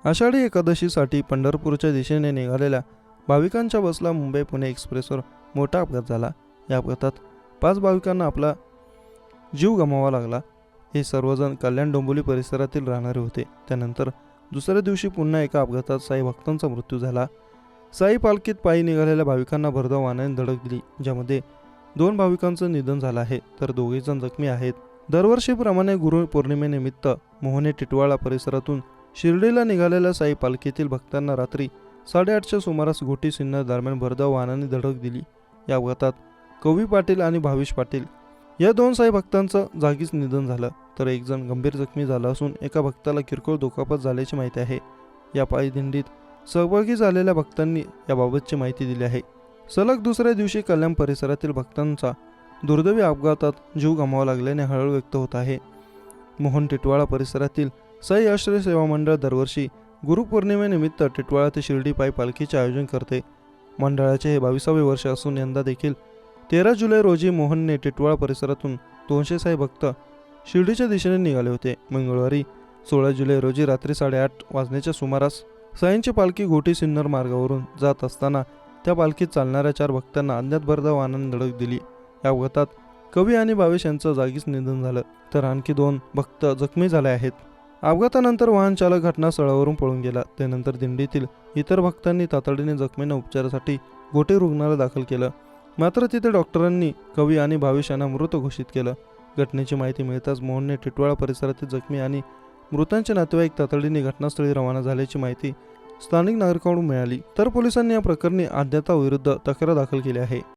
आषाढी एकादशीसाठी पंढरपूरच्या दिशेने निघालेल्या भाविकांच्या बसला मुंबई पुणे एक्सप्रेसवर मोठा अपघात झाला. या अपघातात 5 भाविकांना आपला जीव गमवावा लागला. हे सर्वजण कल्याण डोंबिवली परिसरातील राहणारे होते. त्यानंतर दुसऱ्या दिवशी पुन्हा एका अपघातात साई भक्तांचा मृत्यू झाला. साई पालखीत पायी निघालेल्या भाविकांना भरधाव वाहनाने धडक दिली, ज्यामध्ये 2 भाविकांचं निधन झालं आहे, तर 2 जण जखमी आहेत. दरवर्षीप्रमाणे गुरुपौर्णिमेनिमित्त मोहने टिटवाळा परिसरातून शिर्डीला निघालेल्या साई पालखीतील भक्तांना रात्री 8:30च्या सुमारास घोटी सिन्नर दरम्यान भरधाव वाहनाने धडक दिली. या अपघातात कवी पाटील आणि भाविश पाटील या 2 साई भक्तांचं जागीच निधन झालं, तर 1 जण गंभीर जखमी झाला असून एका भक्ताला किरकोळ दुखापत झाल्याची माहिती आहे. या पायी दिंडीत सहभागी झालेल्या भक्तांनी याबाबतची माहिती दिली आहे. सलग दुसऱ्या दिवशी कल्याण परिसरातील भक्तांचा दुर्दैवी अपघातात जीव गमावा लागल्याने हळहळ व्यक्त होत आहे. मोहन टिटवाळा परिसरातील साई आश्रय सेवा मंडळ दरवर्षी गुरुपौर्णिमेनिमित्त टिटवाळा ते शिर्डी पायी पालखीचे आयोजन करते. मंडळाचे हे 22वे वर्ष असून यंदा देखील 13 जुलै रोजी मोहनने टिटवाळा परिसरातून 200 साई भक्त शिर्डीच्या दिशेने निघाले होते. मंगळवारी 16 जुलै रोजी रात्री 8:30 वाजण्याच्या सुमारास साईंची पालखी घोटी सिन्नर मार्गावरून जात असताना त्या पालखीत चालणाऱ्या 4 भक्तांना अज्ञात भरधाव वाहनाने धडक दिली. या अपघातात कवी आणि भावेश यांचं जागीच निधन झालं, तर आणखी 2 भक्त जखमी झाले आहेत. अपघातानंतर वाहन चालक घटनास्थळावरून पळून गेला. त्यानंतर दिंडीतील इतर भक्तांनी तातडीने जखमींना उपचारासाठी घोटी रुग्णालयात दाखल केलं, मात्र तिथे डॉक्टरांनी कवी आणि भावेश यांना मृत घोषित केलं. घटनेची माहिती मिळताच मोहनने टिटवाळा परिसरातील जखमी आणि मृतांचे नातेवाईक तातडीने घटनास्थळी रवाना झाल्याची माहिती स्थानिक नागरिकांकडून मिळाली, तर पोलिसांनी या प्रकरणी अज्ञाताविरुद्ध तक्रार दाखल केली आहे.